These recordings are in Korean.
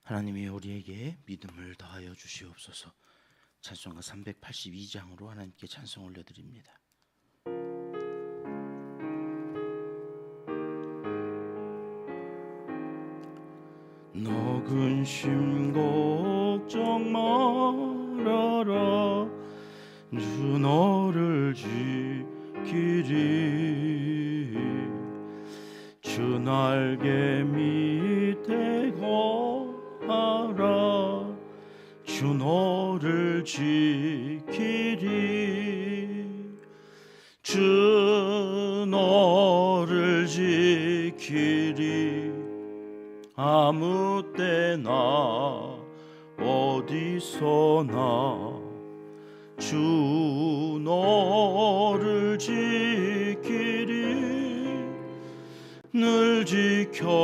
하나님이 우리에게 믿음을 더하여 주시옵소서. 찬송가 382장으로 하나님께 찬송 올려드립니다. 너 근심 걱정 말아라, 주 너를 지키리. 주 날개 밑에 거하라, 주 너를 지키리. 주 너를 지키리. 아무 때나 어디서나 주 너를 지키리. 늘 지켜주시리.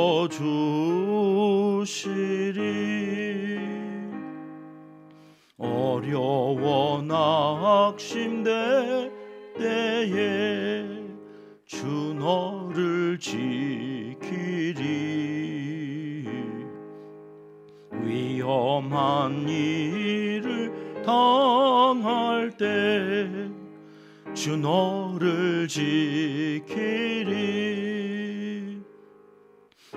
어려워 낙심될 때에 주 너를 지키리. 위험한 일을 당할 때 주 너를 지키리.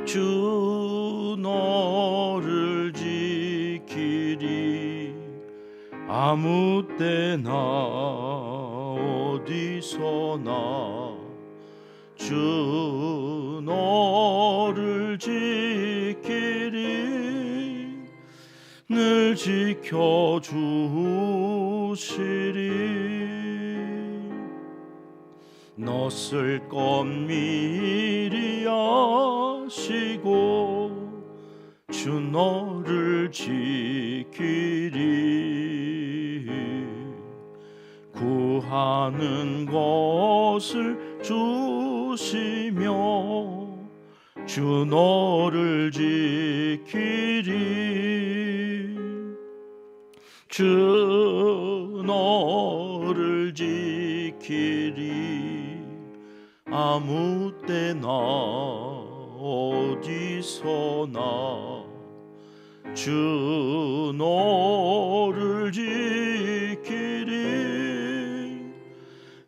주 너를 지키리. 아무 때나 어디서나 주 너를 지키리. 늘 지켜주시리. 너 쓸 것 미리 아시고 주 너를 지키리. 구하는 것을 주시며 주 너를 지키리. 주 너를 지키리. 아무 때나 어디서나 주 너를 지키리.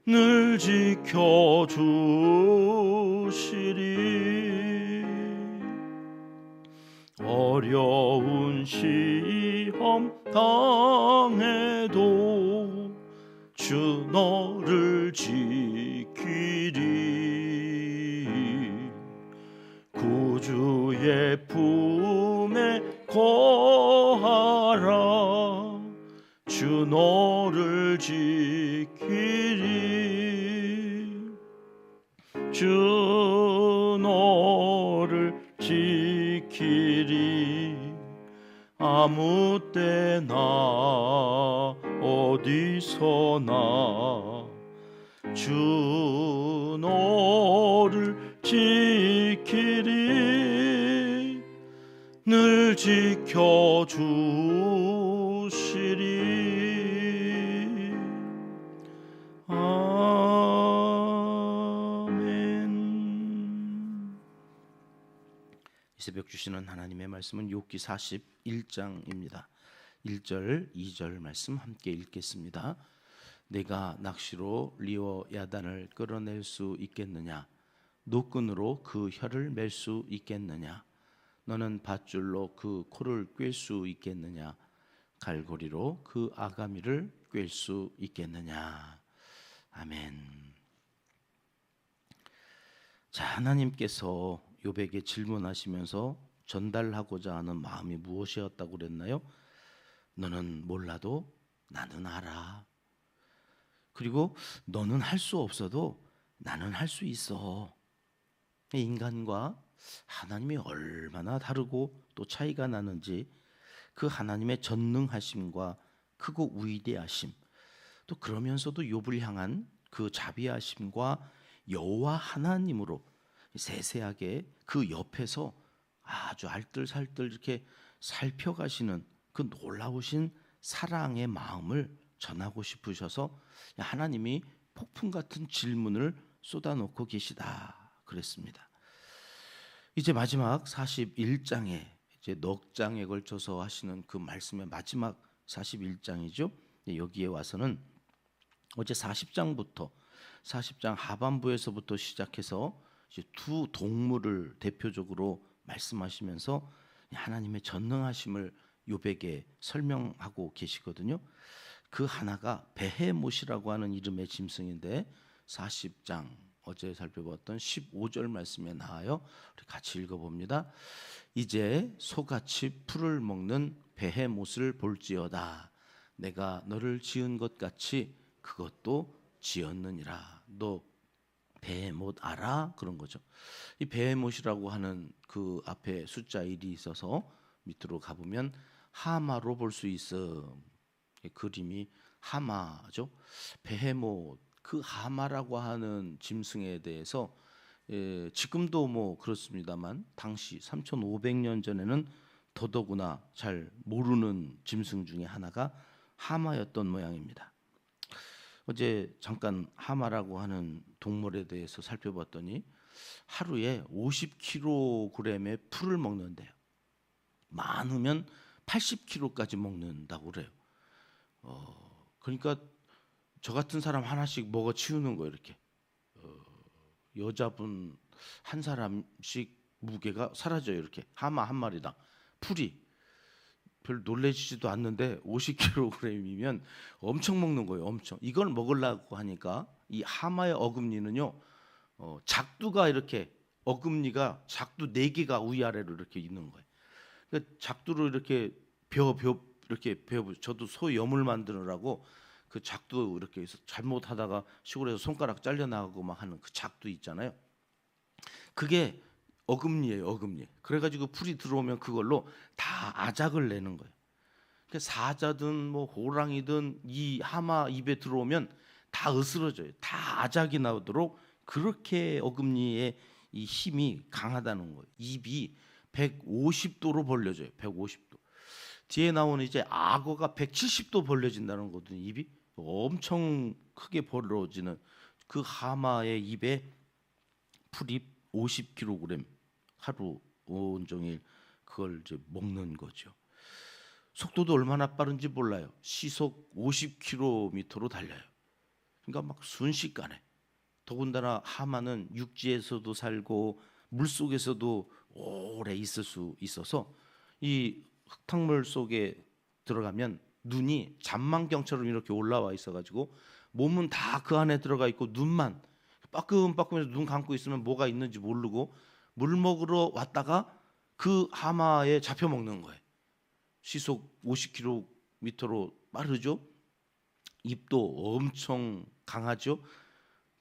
늘 지켜주시리. 어려운 시험 당해도 주 너를 지키리. 구주의 품에 거하라, 주 너를 지키리. 주 너를 지키리. 아무 때나 어디서나 주 너를 지키리. 늘 지켜주시리. 아멘. 이 새벽 주시는 하나님의 말씀은 욥기 41장입니다. 1절, 2절 말씀 함께 읽겠습니다. 내가 낚시로 리워 야단을 끌어낼 수 있겠느냐? 노끈으로 그 혀를 맬 수 있겠느냐? 너는 밧줄로 그 코를 꿰 수 있겠느냐? 갈고리로 그 아가미를 꿰 수 있겠느냐? 아멘. 자, 하나님께서 욥에게 질문하시면서 전달하고자 하는 마음이 무엇이었다고 그랬나요? 너는 몰라도 나는 알아. 그리고 너는 할 수 없어도 나는 할 수 있어. 인간과 하나님이 얼마나 다르고 또 차이가 나는지, 그 하나님의 전능하심과 크고 위대하심, 또 그러면서도 욥을 향한 그 자비하심과 여호와 하나님으로 세세하게 그 옆에서 아주 알뜰살뜰 이렇게 살펴가시는 그 놀라우신 사랑의 마음을 전하고 싶으셔서 하나님이 폭풍 같은 질문을 쏟아놓고 계시다 그랬습니다. 이제 마지막 41장에 이제 넉 장에 걸쳐서 하시는 그 말씀의 마지막 41장이죠. 여기에 와서는 어제 40장부터 40장 하반부에서부터 시작해서 이제 두 동물을 대표적으로 말씀하시면서 하나님의 전능하심을 욥에게 설명하고 계시거든요. 그 하나가 베헤못이라고 하는 이름의 짐승인데 40장 어제 살펴봤던 15절 말씀에 나와요. 우리 같이 읽어봅니다. 이제 소같이 풀을 먹는 베헤못을 볼지어다. 내가 너를 지은 것 같이 그것도 지었느니라. 너 베헤못 알아? 그런 거죠. 이 베헤못이라고 하는 그 앞에 숫자 1이 있어서 밑으로 가보면 하마로 볼 수 있어. 그림이 하마죠. 베헤못, 그 하마라고 하는 짐승에 대해서 지금도 뭐 그렇습니다만 당시 3,500년 전에는 더더구나 잘 모르는 짐승 중에 하나가 하마였던 모양입니다. 어제 잠깐 하마라고 하는 동물에 대해서 살펴봤더니 하루에 50kg의 풀을 먹는데요. 많으면 80kg까지 먹는다고 그래요. 그러니까 저 같은 사람 하나씩 먹어 치우는 거예요. 이렇게 여자분 한 사람씩 무게가 사라져요. 이렇게 하마 한 마리당. 풀이 별 놀래지지도 않는데 50kg이면 엄청 먹는 거예요. 엄청. 이걸 먹으려고 하니까 이 하마의 어금니는요, 작두가 이렇게 어금니가 작두 4개가 위아래로 이렇게 있는 거예요. 그러니까 작두를 이렇게 이렇게 저도 소 염을 만드느라고 그 작두 이렇게 해서 잘못하다가 시골에서 손가락 잘려 나가고 막 하는 그 작두 있잖아요. 그게 어금니예요, 어금니. 그래가지고 풀이 들어오면 그걸로 다 아작을 내는 거예요. 그러니까 사자든 뭐 호랑이든 이 하마 입에 들어오면 다 으스러져요. 다 아작이 나오도록 그렇게 어금니의 이 힘이 강하다는 거예요. 입이 150도로 벌려져요. 150도. 뒤에 나오는 이제 악어가 170도 벌려진다는 거거든요. 입이 엄청 크게 벌어지는 그 하마의 입에 풀이 50kg 하루 온종일 그걸 이제 먹는 거죠. 속도도 얼마나 빠른지 몰라요. 시속 50km로 달려요. 그러니까 막 순식간에. 더군다나 하마는 육지에서도 살고 물속에서도 오래 있을 수 있어서 이 흙탕물 속에 들어가면 눈이 잔망경처럼 이렇게 올라와 있어가지고 몸은 다 그 안에 들어가 있고 눈만 빠끔빠끔해서 눈 감고 있으면 뭐가 있는지 모르고 물 먹으러 왔다가 그 하마에 잡혀 먹는 거예요. 시속 50km로 빠르죠. 입도 엄청 강하죠.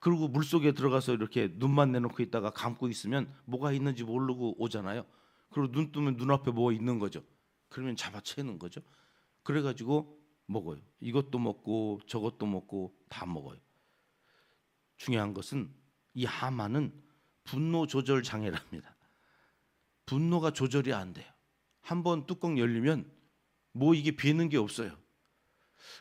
그리고 물속에 들어가서 이렇게 눈만 내놓고 있다가 감고 있으면 뭐가 있는지 모르고 오잖아요. 그리고 눈 뜨면 눈앞에 뭐가 있는 거죠. 그러면 잡아채는 거죠. 그래가지고 먹어요. 이것도 먹고 저것도 먹고 다 먹어요. 중요한 것은 이 하마는 분노 조절 장애랍니다. 분노가 조절이 안 돼요. 한번 뚜껑 열리면 뭐 이게 비는 게 없어요.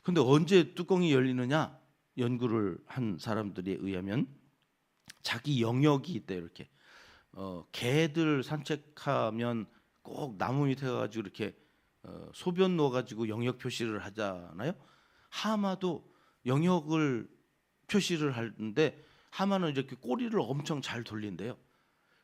근데 언제 뚜껑이 열리느냐? 연구를 한 사람들에 의하면 자기 영역이 있대요. 이렇게 개들 산책하면 꼭 나무 밑에 가가지고 이렇게 소변 넣어가지고 영역 표시를 하잖아요. 하마도 영역을 표시를 하는데 하마는 이렇게 꼬리를 엄청 잘 돌린대요.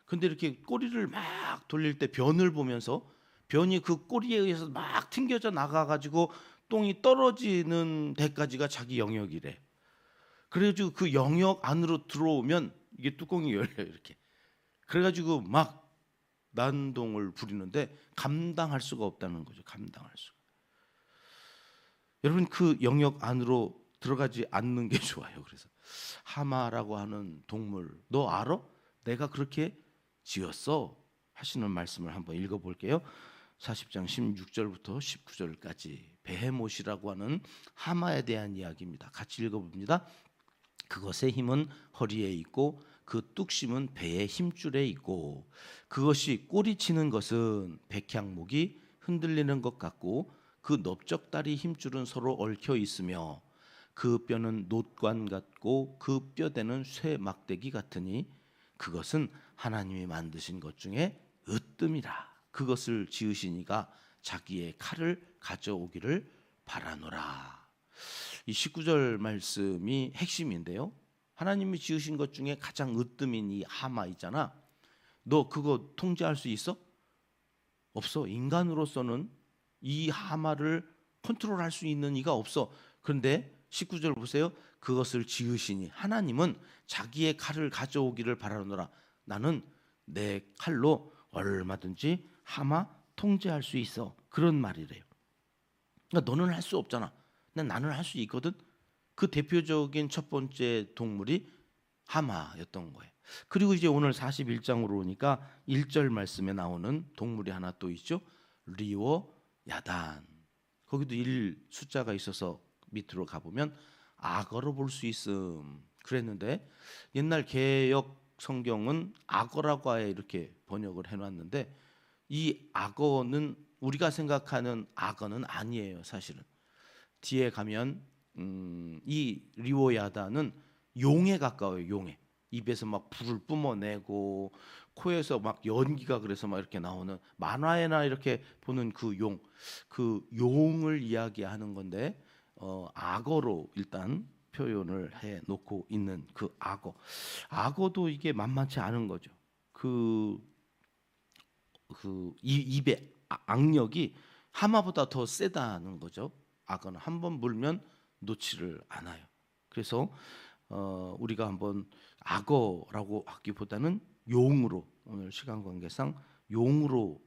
근데 이렇게 꼬리를 막 돌릴 때 변을 보면서 변이 그 꼬리에 의해서 막 튕겨져 나가가지고 똥이 떨어지는 데까지가 자기 영역이래. 그래가지고 그 영역 안으로 들어오면 이게 뚜껑이 열려요. 이렇게. 그래가지고 막 난동을 부리는데 감당할 수가 없다는 거죠. 감당할 수가. 여러분 그 영역 안으로 들어가지 않는 게 좋아요. 그래서 하마라고 하는 동물 너 알아? 내가 그렇게 지었어 하시는 말씀을 한번 읽어볼게요. 40장 16절부터 19절까지 베헤못이라고 하는 하마에 대한 이야기입니다. 같이 읽어봅니다. 그것의 힘은 허리에 있고 그 뚝심은 배의 힘줄에 있고 그것이 꼬리치는 것은 백향목이 흔들리는 것 같고 그 넓적다리 힘줄은 서로 얽혀 있으며 그 뼈는 놋관 같고 그 뼈대는 쇠 막대기 같으니 그것은 하나님이 만드신 것 중에 으뜸이라. 그것을 지으시니가 자기의 칼을 가져오기를 바라노라. 이 19절 말씀이 핵심인데요. 하나님이 지으신 것 중에 가장 으뜸인 이 하마 있잖아. 너 그거 통제할 수 있어? 없어. 인간으로서는 이 하마를 컨트롤할 수 있는 이가 없어. 그런데 19절 보세요. 그것을 지으시니 하나님은 자기의 칼을 가져오기를 바라노라. 나는 내 칼로 얼마든지 하마 통제할 수 있어. 그런 말이래요. 그러니까 너는 할 수 없잖아. 나는 할 수 있거든. 그 대표적인 첫 번째 동물이 하마였던 거예요. 그리고 이제 오늘 41장으로 오니까 1절 말씀에 나오는 동물이 하나 또 있죠. 리오 야단. 거기도 1 숫자가 있어서 밑으로 가보면 악어로 볼 수 있음 그랬는데, 옛날 개역 성경은 악어라고 아예 이렇게 번역을 해놨는데, 이 악어는 우리가 생각하는 악어는 아니에요. 사실은 뒤에 가면 이 리오야다는 용에 가까워요. 용에. 입에서 막 불을 뿜어내고 코에서 막 연기가 그래서 막 이렇게 나오는, 만화에나 이렇게 보는 그 용을 이야기하는 건데, 악어로 일단 표현을 해 놓고 있는 그 악어도 이게 만만치 않은 거죠. 입의 악력이 하마보다 더 세다는 거죠. 악어는 한번 물면 놓지를 않아요. 그래서 우리가 한번 악어라고 하기보다는 용으로, 오늘 시간 관계상 용으로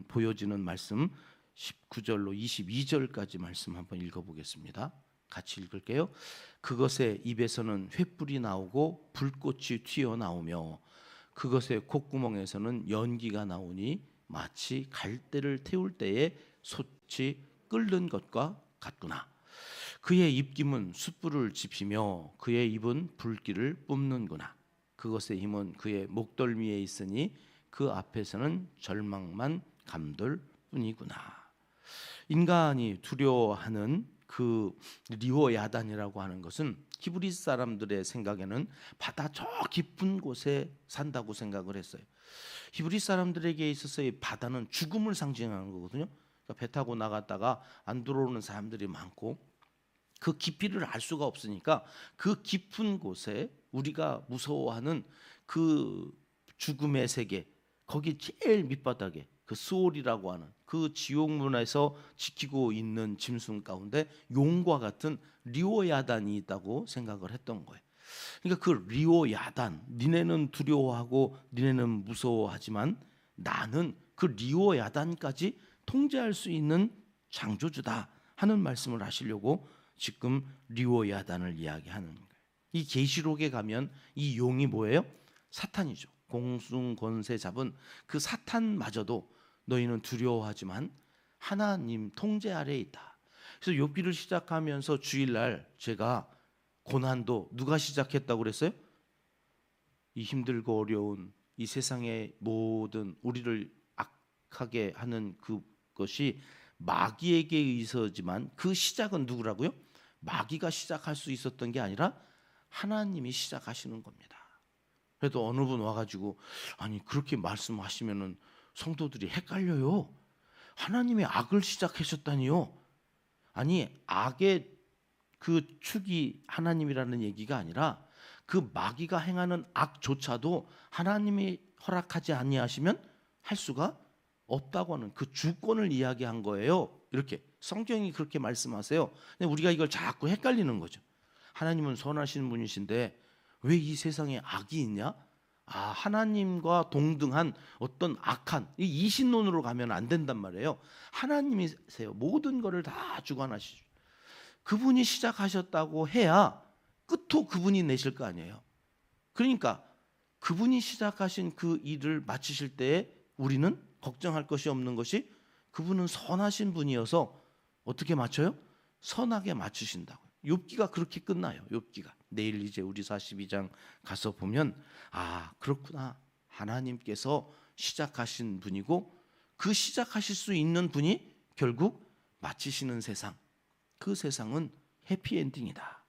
보여지는 말씀 19절로 22절까지 말씀 한번 읽어보겠습니다. 같이 읽을게요. 그것의 입에서는 횃불이 나오고 불꽃이 튀어나오며 그것의 콧구멍에서는 연기가 나오니 마치 갈대를 태울 때에 솥이 끓는 것과 같구나. 그의 입김은 숯불을 지피며 그의 입은 불길을 뿜는구나. 그것의 힘은 그의 목덜미에 있으니 그 앞에서는 절망만 감돌 뿐이구나. 인간이 두려워하는 그 리오야단이라고 하는 것은 히브리 사람들의 생각에는 바다 저 깊은 곳에 산다고 생각을 했어요. 히브리 사람들에게 있어서 이 바다는 죽음을 상징하는 거거든요. 그러니까 배 타고 나갔다가 안 들어오는 사람들이 많고, 그 깊이를 알 수가 없으니까 그 깊은 곳에 우리가 무서워하는 그 죽음의 세계, 거기 제일 밑바닥에 그 스올이라고 하는 그 지옥문에서 지키고 있는 짐승 가운데 용과 같은 리오야단이 있다고 생각을 했던 거예요. 그러니까 그 리오야단, 니네는 두려워하고 니네는 무서워하지만 나는 그 리오야단까지 통제할 수 있는 창조주다 하는 말씀을 하시려고 지금 리오야단을 이야기하는 거예요. 이 계시록에 가면 이 용이 뭐예요? 사탄이죠. 공중 권세 잡은 그 사탄마저도 너희는 두려워하지만 하나님 통제 아래에 있다. 그래서 욥기를 시작하면서 주일날 제가 고난도 누가 시작했다고 그랬어요? 이 힘들고 어려운 이 세상의 모든 우리를 악하게 하는 그것이 마귀에게 의해서지만 그 시작은 누구라고요? 마귀가 시작할 수 있었던 게 아니라 하나님이 시작하시는 겁니다. 그래도 어느 분 와가지고 아니 그렇게 말씀하시면은 성도들이 헷갈려요. 하나님이 악을 시작하셨다니요. 아니 악의 그 축이 하나님이라는 얘기가 아니라 그 마귀가 행하는 악조차도 하나님이 허락하지 아니하시면 할 수가 없다고 하는 그 주권을 이야기한 거예요. 이렇게 성경이 그렇게 말씀하세요. 근데 우리가 이걸 자꾸 헷갈리는 거죠. 하나님은 선하신 분이신데 왜 이 세상에 악이 있냐? 하나님과 동등한 어떤 악한 이 이신론으로 가면 안 된단 말이에요. 하나님이세요. 모든 것을 다 주관하시죠. 그분이 시작하셨다고 해야 끝도 그분이 내실 거 아니에요. 그러니까 그분이 시작하신 그 일을 마치실 때에 우리는 걱정할 것이 없는 것이 그분은 선하신 분이어서 어떻게 맞춰요? 선하게 맞추신다고요. 욥기가 그렇게 끝나요. 욥기가 내일 이제 우리 42장 가서 보면 그렇구나. 하나님께서 시작하신 분이고 그 시작하실 수 있는 분이 결국 마치시는 세상, 그 세상은 해피엔딩이다.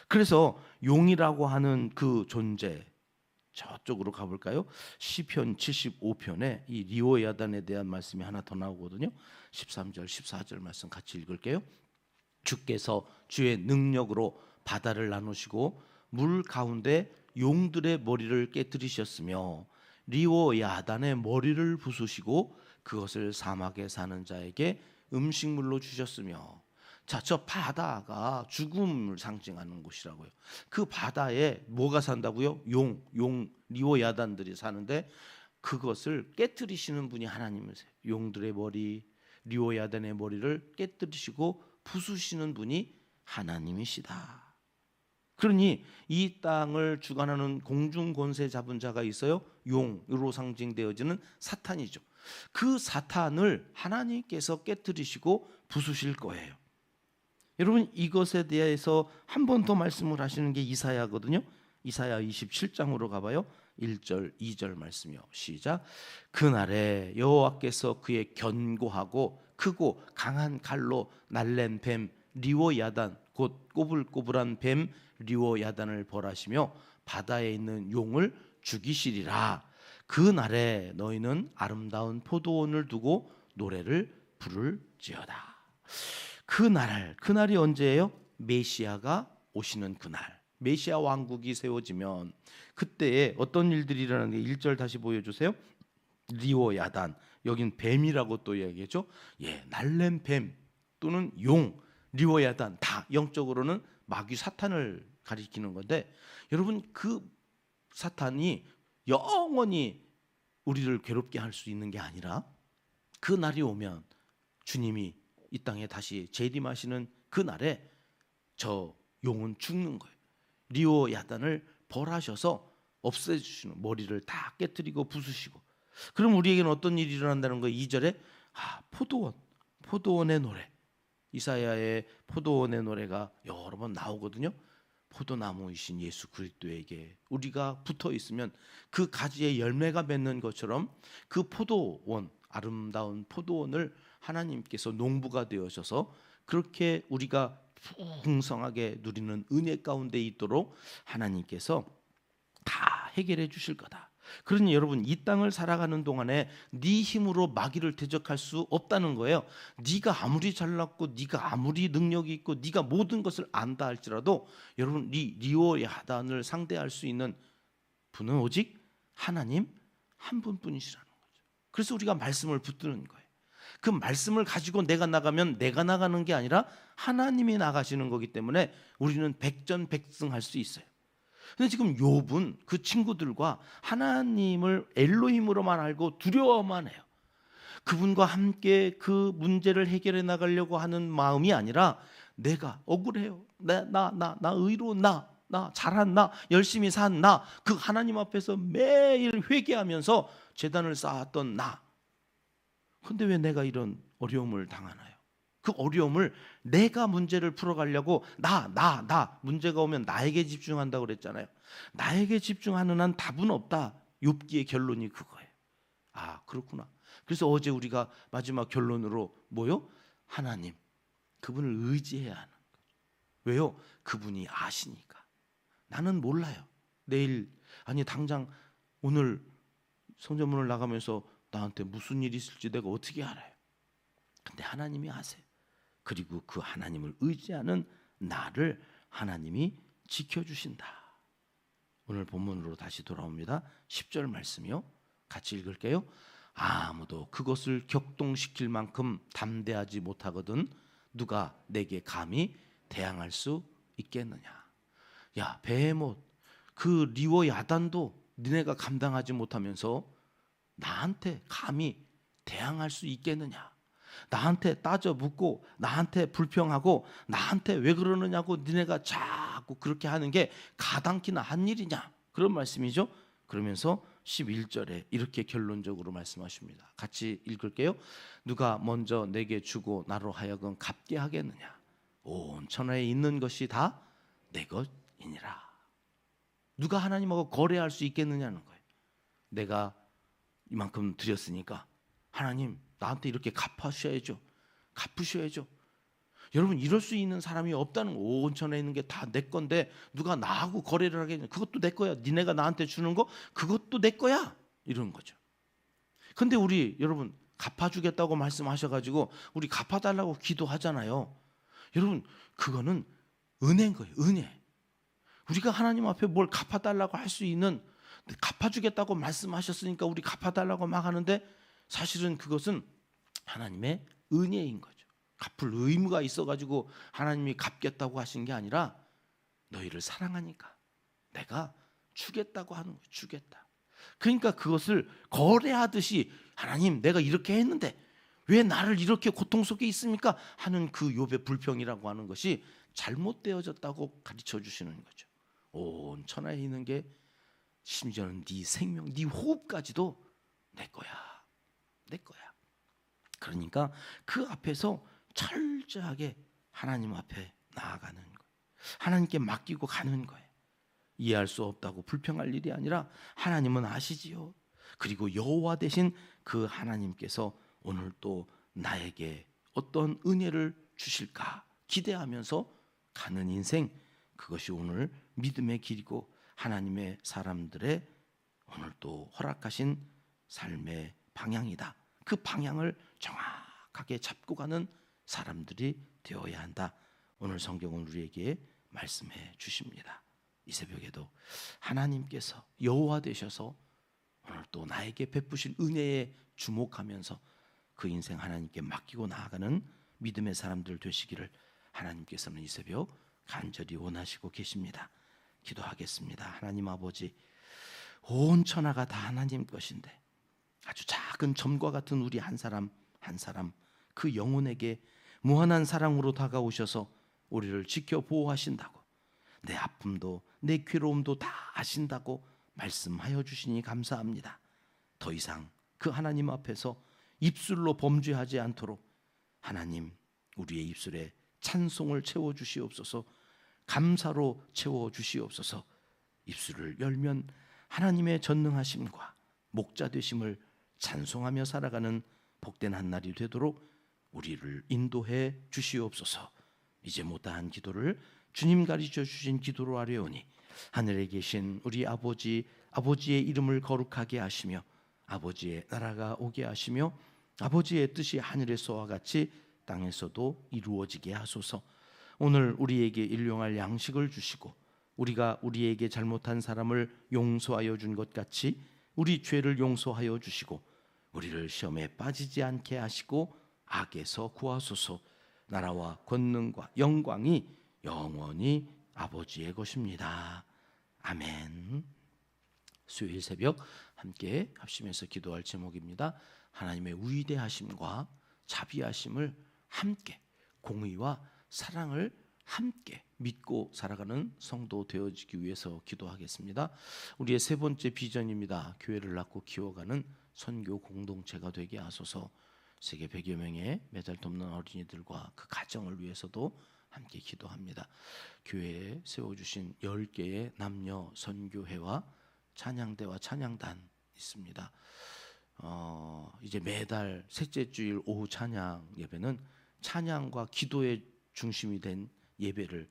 그래서 용이라고 하는 그 존재, 저쪽으로 가볼까요? 시편 75편에 이 리오야단에 대한 말씀이 하나 더 나오거든요. 13절 14절 말씀 같이 읽을게요. 주께서 주의 능력으로 바다를 나누시고 물 가운데 용들의 머리를 깨뜨리셨으며 리오야단의 머리를 부수시고 그것을 사막에 사는 자에게 음식물로 주셨으며. 자, 저 바다가 죽음을 상징하는 곳이라고요. 그 바다에 뭐가 산다고요? 용 리오야단들이 사는데 그것을 깨뜨리시는 분이 하나님이세요. 용들의 머리, 리오야단의 머리를 깨뜨리시고 부수시는 분이 하나님이시다. 그러니 이 땅을 주관하는 공중 권세 잡은 자가 있어요. 용으로 상징되어지는 사탄이죠. 그 사탄을 하나님께서 깨뜨리시고 부수실 거예요. 여러분, 이것에 대해서 한 번 더 말씀을 하시는 게 이사야거든요. 이사야 27장으로 가봐요. 1절 2절 말씀이요. 시작. 그날에 여호와께서 그의 견고하고 크고 강한 칼로 날랜 뱀 리오야단 곧 꼬불꼬불한 뱀 리오야단을 벌하시며 바다에 있는 용을 죽이시리라. 그날에 너희는 아름다운 포도원을 두고 노래를 부를지어다. 그날이 언제예요? 메시아가 오시는 그날. 메시아 왕국이 세워지면 그때에 어떤 일들이 일어나는 게 1절 다시 보여주세요. 리오야단, 여긴 뱀이라고 또 이야기했죠. 예, 날랜 뱀 또는 용, 리오야단 다 영적으로는 마귀 사탄을 가리키는 건데, 여러분 그 사탄이 영원히 우리를 괴롭게 할 수 있는 게 아니라 그 날이 오면 주님이 이 땅에 다시 재림하시는 그 날에 저 용은 죽는 거예요. 리오야단을 벌하셔서 없애주시는, 머리를 다 깨뜨리고 부수시고. 그럼 우리에게는 어떤 일이 일어난다는 거예요? 2절에 포도원의 노래. 이사야의 포도원의 노래가 여러 번 나오거든요. 포도나무이신 예수 그리스도에게 우리가 붙어 있으면 그 가지에 열매가 맺는 것처럼 그 포도원, 아름다운 포도원을 하나님께서 농부가 되어셔서 그렇게 우리가 풍성하게 누리는 은혜 가운데 있도록 하나님께서 다 해결해 주실 거다. 그러니 여러분, 이 땅을 살아가는 동안에 네 힘으로 마귀를 대적할 수 없다는 거예요. 네가 아무리 잘났고 네가 아무리 능력이 있고 네가 모든 것을 안다 할지라도 여러분, 리오야단을 상대할 수 있는 분은 오직 하나님 한 분뿐이시라는 거죠. 그래서 우리가 말씀을 붙드는 거예요. 그 말씀을 가지고 내가 나가면 내가 나가는 게 아니라 하나님이 나가시는 거기 때문에 우리는 백전백승할 수 있어요. 근데 지금 욥은 그 친구들과 하나님을 엘로힘으로만 알고 두려워만 해요. 그분과 함께 그 문제를 해결해 나가려고 하는 마음이 아니라 내가 억울해요. 나 의로운 나 잘한 나 열심히 산 나, 그 하나님 앞에서 매일 회개하면서 제단을 쌓았던 나. 근데 왜 내가 이런 어려움을 당하나요? 그 어려움을 내가 문제를 풀어가려고 나 문제가 오면 나에게 집중한다고 그랬잖아요. 나에게 집중하는 한 답은 없다. 욥기의 결론이 그거예요. 아, 그렇구나. 그래서 어제 우리가 마지막 결론으로 뭐요? 하나님, 그분을 의지해야 하는 거죠. 왜요? 그분이 아시니까. 나는 몰라요. 내일, 아니 당장 오늘 성전문을 나가면서 나한테 무슨 일이 있을지 내가 어떻게 알아요? 근데 하나님이 아세요. 그리고 그 하나님을 의지하는 나를 하나님이 지켜주신다. 오늘 본문으로 다시 돌아옵니다. 10절 말씀이요. 같이 읽을게요. 아무도 그것을 격동시킬 만큼 담대하지 못하거든 누가 내게 감히 대항할 수 있겠느냐. 야, 베헤못, 그 리오야단도 니네가 감당하지 못하면서 나한테 감히 대항할 수 있겠느냐. 나한테 따져 묻고 나한테 불평하고 나한테 왜 그러느냐고 니네가 자꾸 그렇게 하는 게 가당키나 한 일이냐, 그런 말씀이죠. 그러면서 11절에 이렇게 결론적으로 말씀하십니다. 같이 읽을게요. 누가 먼저 내게 주고 나로 하여금 갚게 하겠느냐. 온 천하에 있는 것이 다 내 것이니라. 누가 하나님하고 거래할 수 있겠느냐는 거예요. 내가 이만큼 드렸으니까 하나님 나한테 이렇게 갚으셔야죠. 여러분 이럴 수 있는 사람이 없다는 거. 온천에 있는 게 다 내 건데 누가 나하고 거래를 하겠냐. 그것도 내 거야. 니네가 나한테 주는 거 그것도 내 거야. 이런 거죠. 근데 우리 여러분 갚아주겠다고 말씀하셔가지고 우리 갚아달라고 기도하잖아요. 여러분 그거는 은혜인 거예요. 은혜. 우리가 하나님 앞에 뭘 갚아달라고 할 수 있는, 갚아주겠다고 말씀하셨으니까 우리 갚아달라고 막 하는데 사실은 그것은 하나님의 은혜인 거죠. 갚을 의무가 있어가지고 하나님이 갚겠다고 하신 게 아니라 너희를 사랑하니까 내가 주겠다고 하는 거예요. 주겠다. 그러니까 그것을 거래하듯이 하나님 내가 이렇게 했는데 왜 나를 이렇게 고통 속에 있습니까? 하는 그 욥의 불평이라고 하는 것이 잘못되어졌다고 가르쳐 주시는 거죠. 온 천하에 있는 게 심지어는 네 생명, 네 호흡까지도 내 거야. 내 거야. 그러니까 그 앞에서 철저하게 하나님 앞에 나아가는 거예요. 하나님께 맡기고 가는 거예요. 이해할 수 없다고 불평할 일이 아니라 하나님은 아시지요. 그리고 여호와 되신 그 하나님께서 오늘 또 나에게 어떤 은혜를 주실까 기대하면서 가는 인생, 그것이 오늘 믿음의 길이고 하나님의 사람들의 오늘 또 허락하신 삶의 방향이다. 그 방향을 정확하게 잡고 가는 사람들이 되어야 한다. 오늘 성경은 우리에게 말씀해 주십니다. 이 새벽에도 하나님께서 여호와 되셔서 오늘 또 나에게 베푸실 은혜에 주목하면서 그 인생 하나님께 맡기고 나아가는 믿음의 사람들 되시기를 하나님께서는 이 새벽 간절히 원하시고 계십니다. 기도하겠습니다. 하나님 아버지, 온 천하가 다 하나님 것인데 아주 작은 점과 같은 우리 한 사람 한 사람 그 영혼에게 무한한 사랑으로 다가오셔서 우리를 지켜 보호하신다고, 내 아픔도 내 괴로움도 다 아신다고 말씀하여 주시니 감사합니다. 더 이상 그 하나님 앞에서 입술로 범죄하지 않도록 하나님 우리의 입술에 찬송을 채워 주시옵소서. 감사로 채워 주시옵소서. 입술을 열면 하나님의 전능하심과 목자 되심을 찬송하며 살아가는 복된 한 날이 되도록 우리를 인도해 주시옵소서. 이제 못다한 기도를 주님 가르쳐 주신 기도로 하려오니 하늘에 계신 우리 아버지, 아버지의 이름을 거룩하게 하시며 아버지의 나라가 오게 하시며 아버지의 뜻이 하늘에서와 같이 땅에서도 이루어지게 하소서. 오늘 우리에게 일용할 양식을 주시고 우리가 우리에게 잘못한 사람을 용서하여 준 것 같이 우리 죄를 용서하여 주시고 우리를 시험에 빠지지 않게 하시고 악에서 구하소서. 나라와 권능과 영광이 영원히 아버지의 것입니다. 아멘. 수요일 새벽 함께 합심해서 기도할 제목입니다. 하나님의 위대하심과 자비하심을 함께, 공의와 사랑을 함께 믿고 살아가는 성도 되어지기 위해서 기도하겠습니다. 우리의 세 번째 비전입니다. 교회를 낳고 키워가는 선교 공동체가 되게 하소서. 세계 100여 명의 매달 돕는 어린이들과 그 가정을 위해서도 함께 기도합니다. 교회에 세워주신 10개의 남녀 선교회와 찬양대와 찬양단 있습니다. 이제 매달 셋째 주일 오후 찬양 예배는 찬양과 기도의 중심이 된 예배를,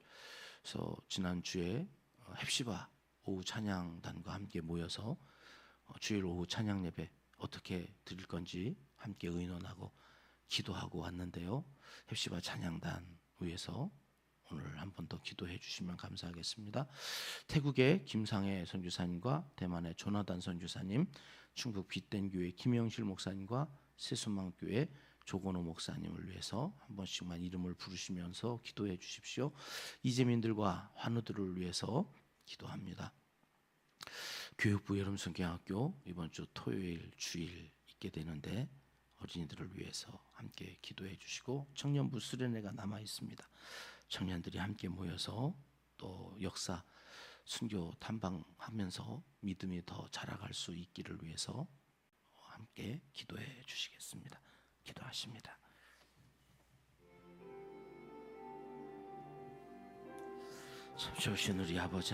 그래서 지난주에 헵시바 오후 찬양단과 함께 모여서 주일 오후 찬양 예배 어떻게 드릴 건지 함께 의논하고 기도하고 왔는데요. 헵시바 찬양단 위해서 오늘 한 번 더 기도해 주시면 감사하겠습니다. 태국의 김상혜 선교사님과 대만의 조나단 선교사님, 충북 빛된교회 김영실 목사님과 세수망교회 조건호 목사님을 위해서 한 번씩만 이름을 부르시면서 기도해 주십시오. 이재민들과 환우들을 위해서 기도합니다. 교육부 여름성경학교 이번 주 토요일 주일 있게 되는데 어린이들을 위해서 함께 기도해 주시고, 청년부 수련회가 남아 있습니다. 청년들이 함께 모여서 또 역사 순교 탐방하면서 믿음이 더 자라갈 수 있기를 위해서 함께 기도해 주시겠습니다. 기도하십니다. 참 좋으신 우리 아버지 하나님,